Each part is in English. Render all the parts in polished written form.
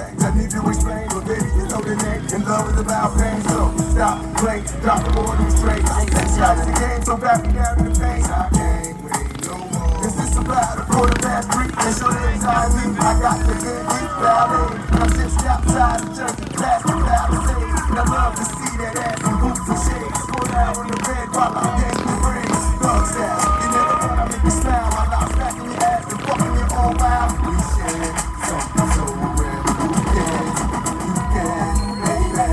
things I need to explain, but baby, you know the name. And love is about pain, so stop playing, drop the ball and straight. Six shots the game, so back me down in the pain. I can't wait no more. Is this about a quarterback freak? And show the inside me. I got the good deep ballet. I'm just outside the church, past the palisade. And I love to see that ass in boots and shades. Go down on the bed while I'm dancing the rings. Thug style, you never wanna make me smile. While I'm smacking your ass and fucking it all wild. We share something so real. You can, baby.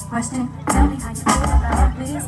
Question, tell me how you feel about this.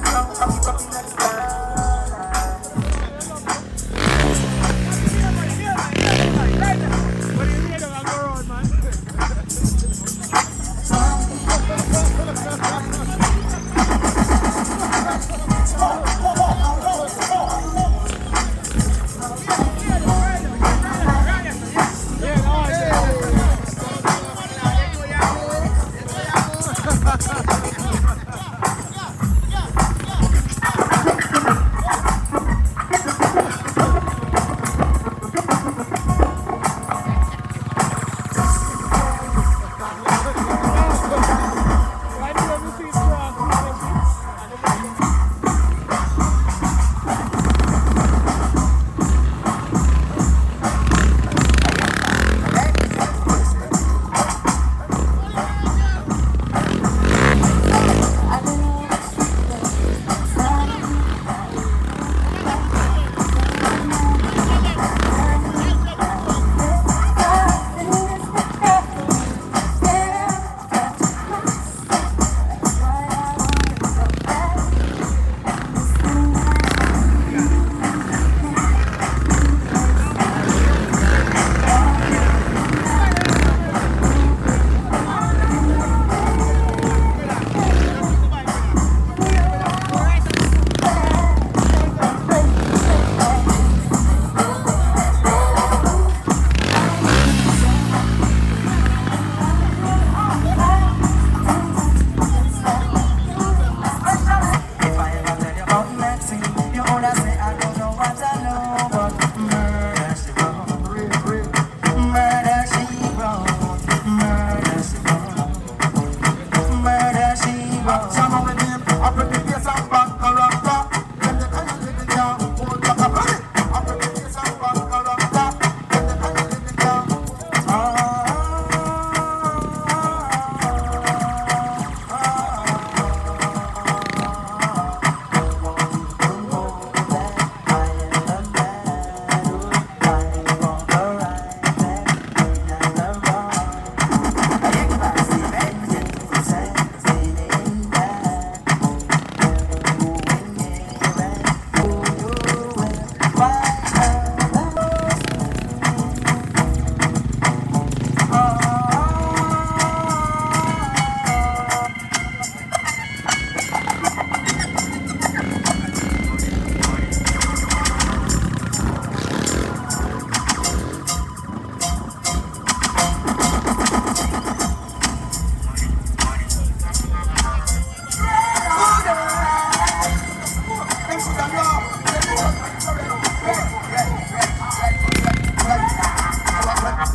I'm Action on the name, up in the face and bad character. Then the kind of living down, hold back up. Up in the face and bad character. Then the kind of living down.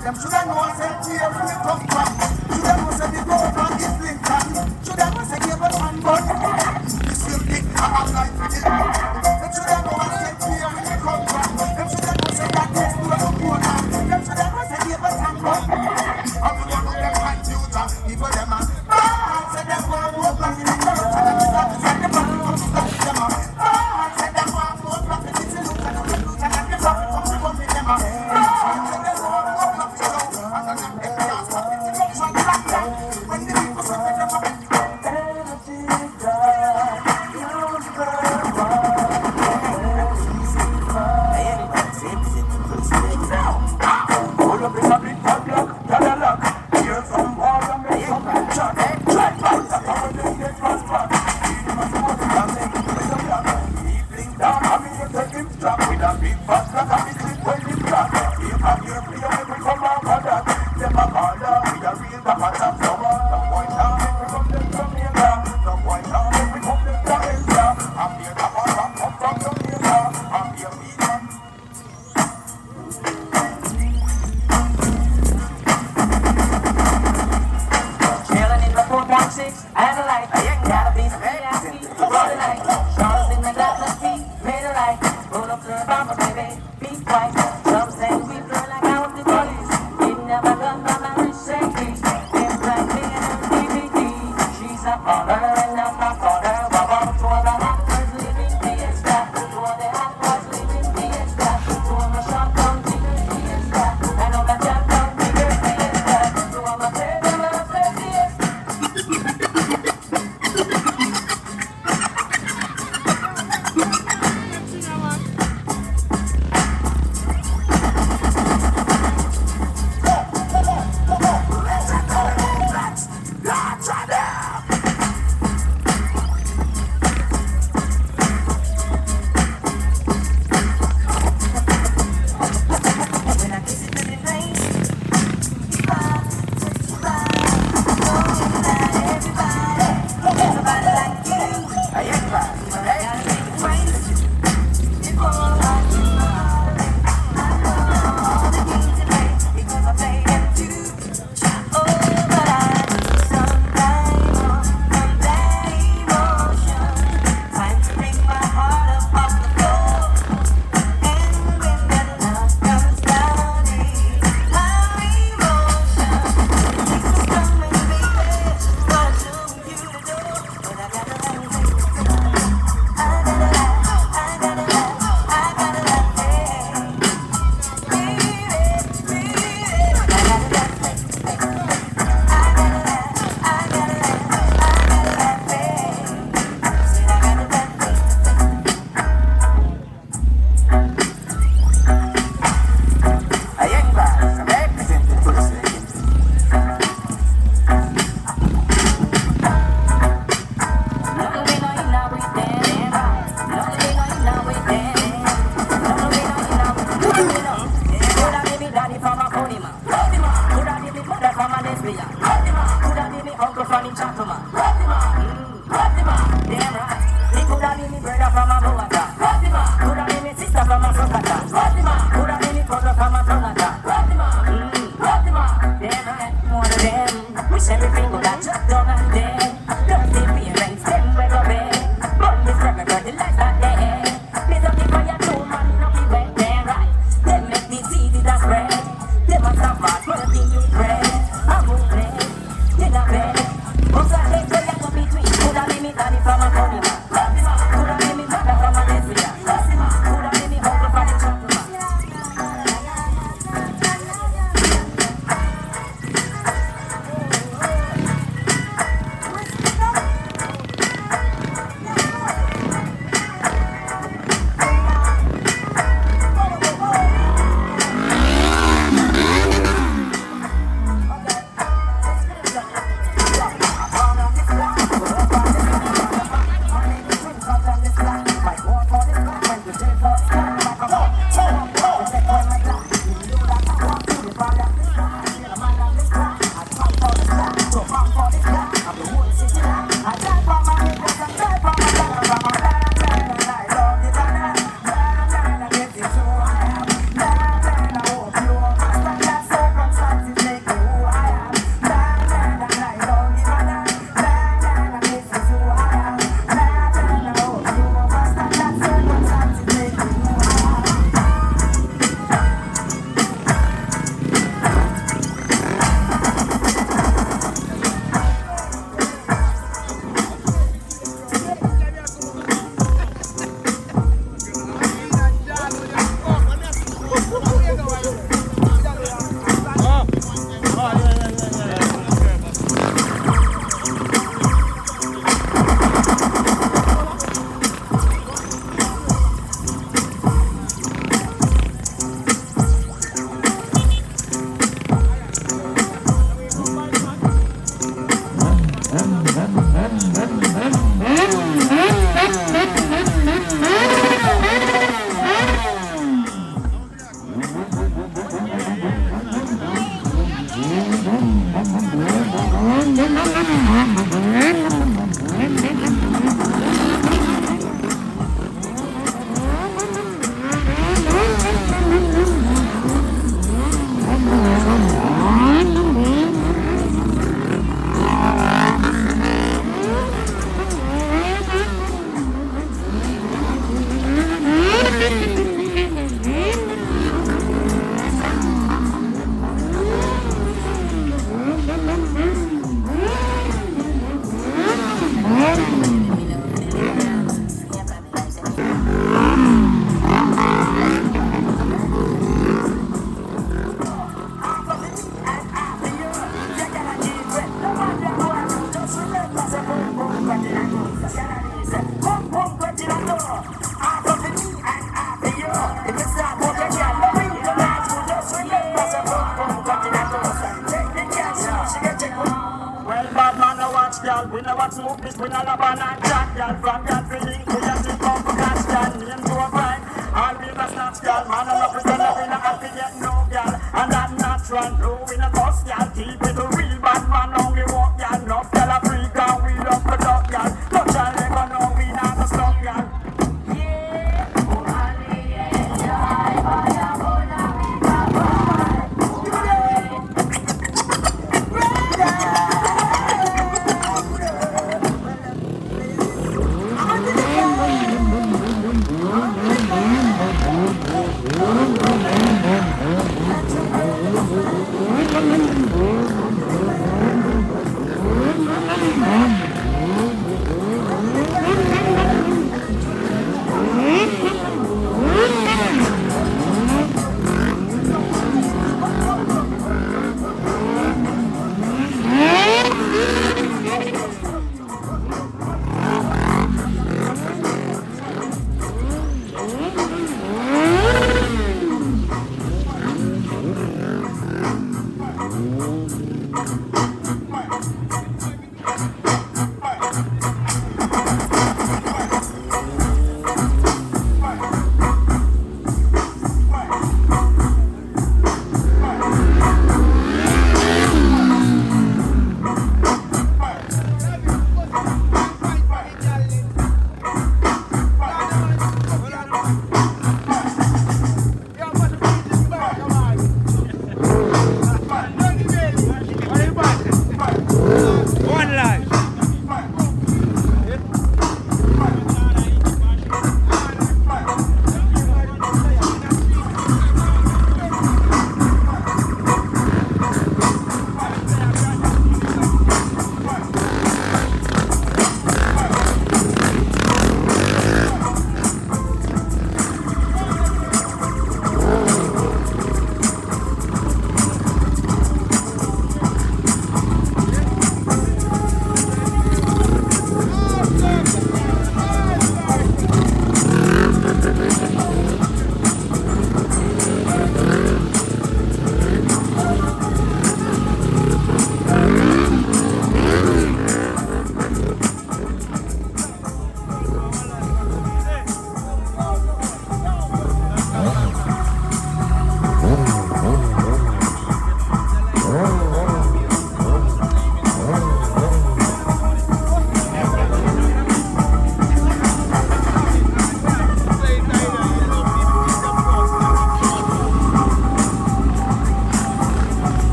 Them shoulda know I said here when we come from. Shoulda know say the gold from is Lincoln. Shoulda know say cable man gun. This will be a life with it. Them shoulda know I said here when we come from. Them shoulda know say that this do no more now. Them shoulda know say cable man gun. I'm gonna know them computer. People them man. Say them want more black in the church. And them say them want more black in them. Say them want more black in the church. And them loot and them fuck come in them. When the people say them hold up in a big fat block, Cadillac. Hear some war and make some shot. Try back, that's how they get fast back. Feed him a smoke and make him with a black. He fling down, I mean you take him strap with a big fat block and he slip when he black. He come here for you, make me come out for that. Them a baller, with a real top and top flower. No boy can't make me come them from Jamaica. No boy can't make me come them from Asia. I'm here top and top, come from Jamaica. I'm here vegan. Chillin' in the 4.6, and the light. Got a piece of nasty, roll the light. Charles in the glass feet, made a light. Pull up to the bumper, baby, beat twice. Some say we feel like I was the police. Didn't have a gun, but my wrist shaky. It's like me and her DVD. She's a father and I'm my father. Wow, to all the hot boys living fiesta. To all the hot boys living fiesta. To all my shotgun diggers fiesta. And all my shotgun diggers fiesta. To all my favorite fiesta. When I kiss it to the face, somebody like you. I ain't right. I gotta make it rain before I do I know all the games you play because I play them too. Oh, but I need some that emotion. Time to take my heart up off the floor. And when that love comes down, my emotion takes me coming, baby. Gonna show you the door, but I gotta let it go. I gotta I ain't bad, I'm representing for the same. Damn right. He coulda been me brother from a Bogota. Coulda been me sister from a Socata. Coulda been me brother from a Tonata. Damn right. One of them. Wish everything would have just done and dead. Don't think we from a funny man. Coulda made me brother from a lesbian. Coulda made me uncle from the chapel man. We never smoke this, we not have a night jack, girl. From girl feeling, we have to come for cash, girl. Name to a fine, all we must snatch, girl. Man, I love pretend that we not have to get no, girl. And that natural, no, we not bust, girl. Keep it a real bad man, only walk, girl. No, girl, a freak, and we love the dog, girl. Touch a leg, and no, we not the slum, girl.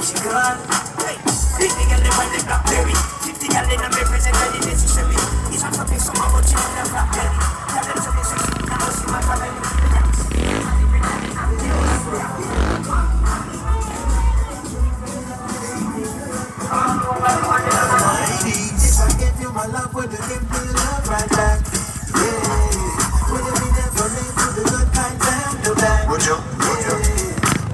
she gone. Hey, 50 girl, they want the blackberry. 50 girl, they not represent any necessary. It's not something so much, but you know the blackberry. Tell them something so sweet, now see my family. If I give you my love, would you give me love right back? Yeah. Would you be there for me through the good times and the bad? Would you?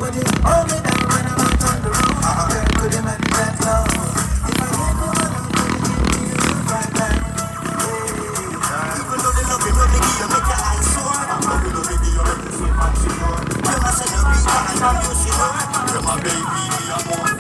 Would you hold me down when I'm out on the road? Girl, could you make that love? If I give you my love, would you give me love right back? Yeah. You could love the love, you love the give you make your eyes sore. Love the give you make you feel much more. You must say you're big, I know you see her. You're my baby, I'm on.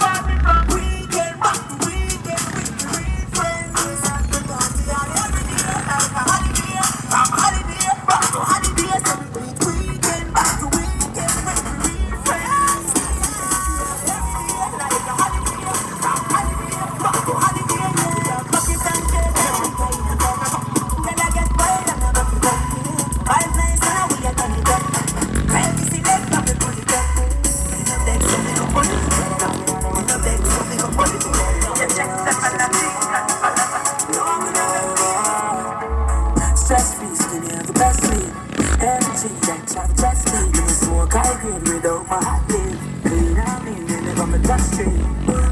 Stress free, skinny have the best sleep. Energy that have just me. In the smoke I green without my hot beam. Clean I mean, they live on the dust street.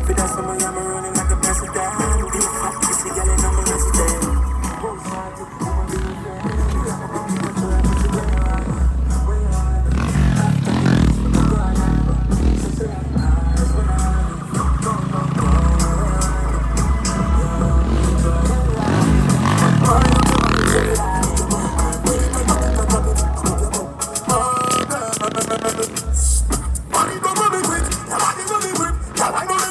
For that summer I'm running like a president. Be a hot kissy girl and I'm a resident. Money don't run me quick, your body run me quick. Girl, I know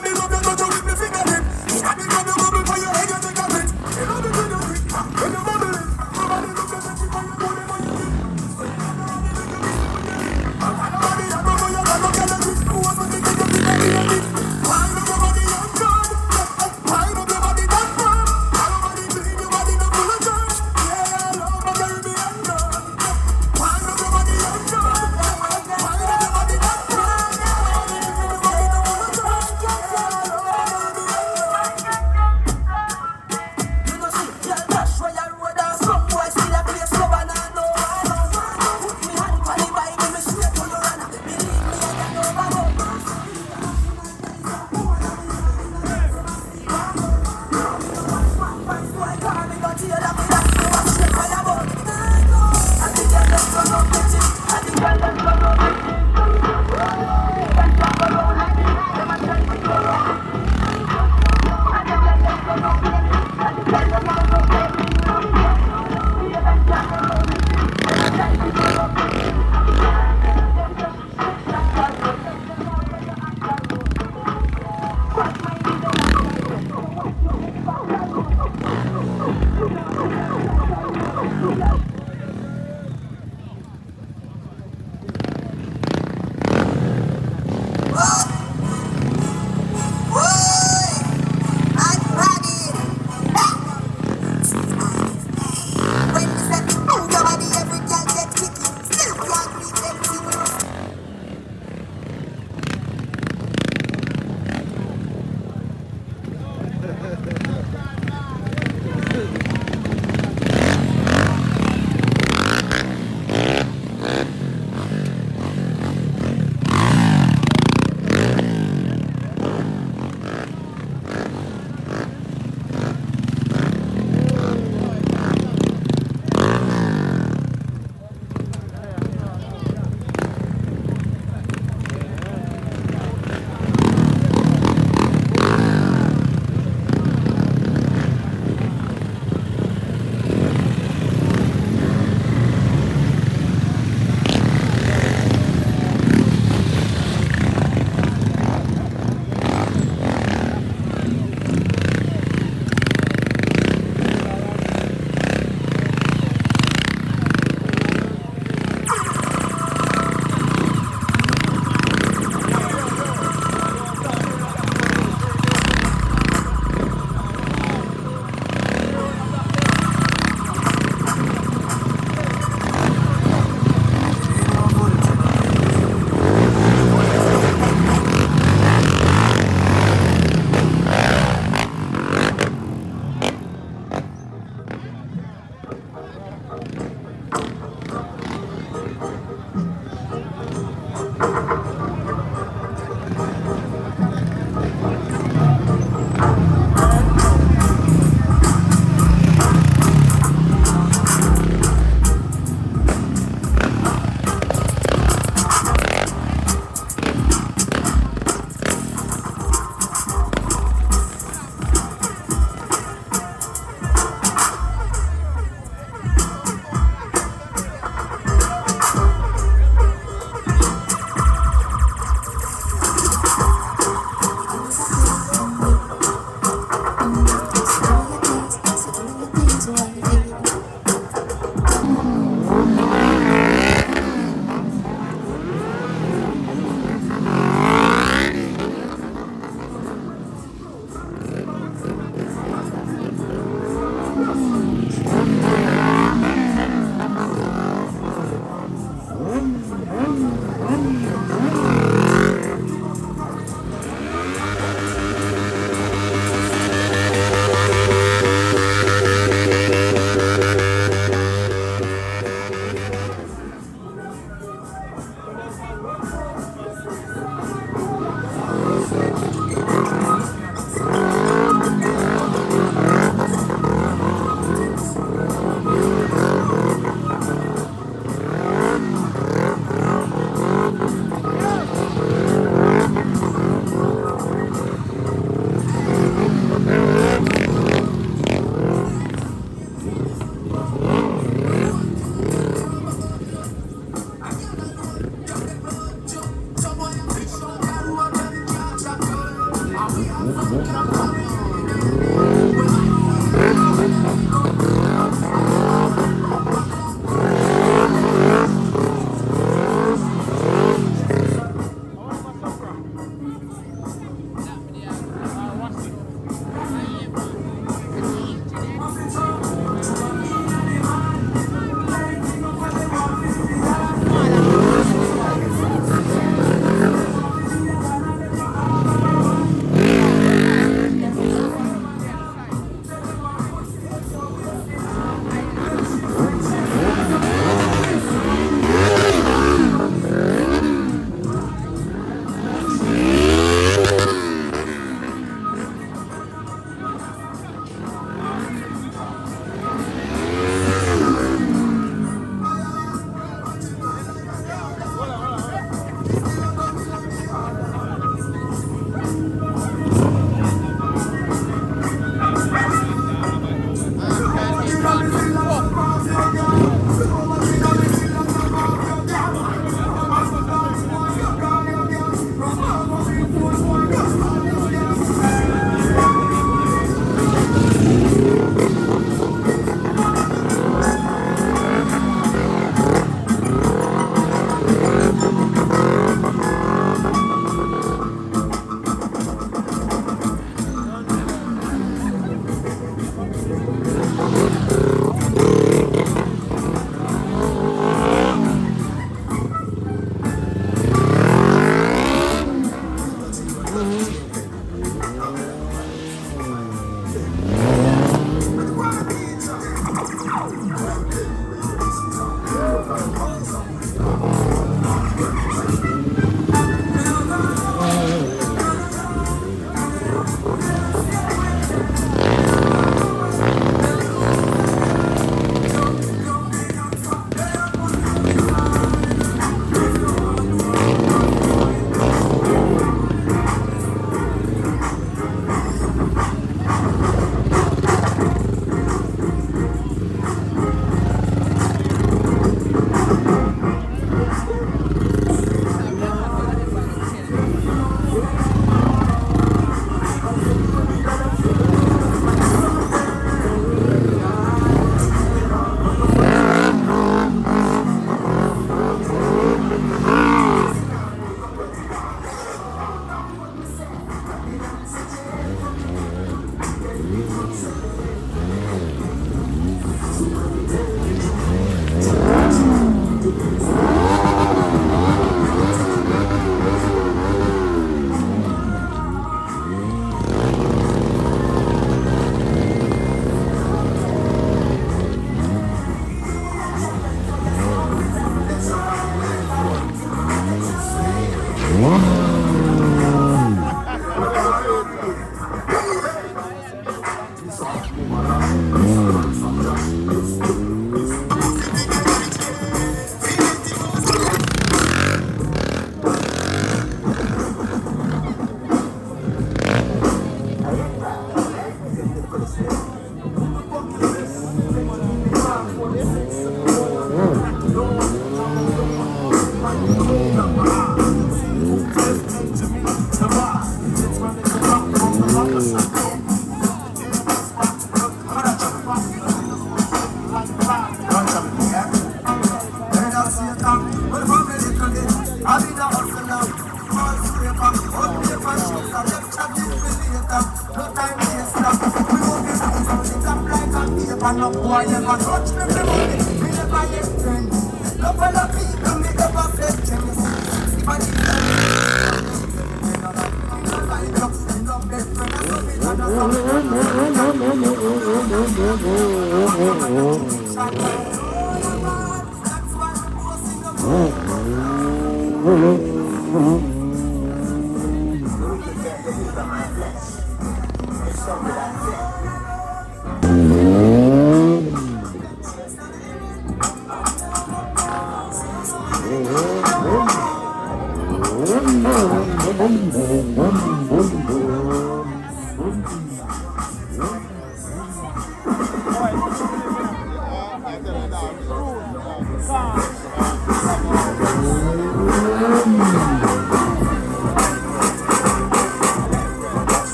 Ano ito?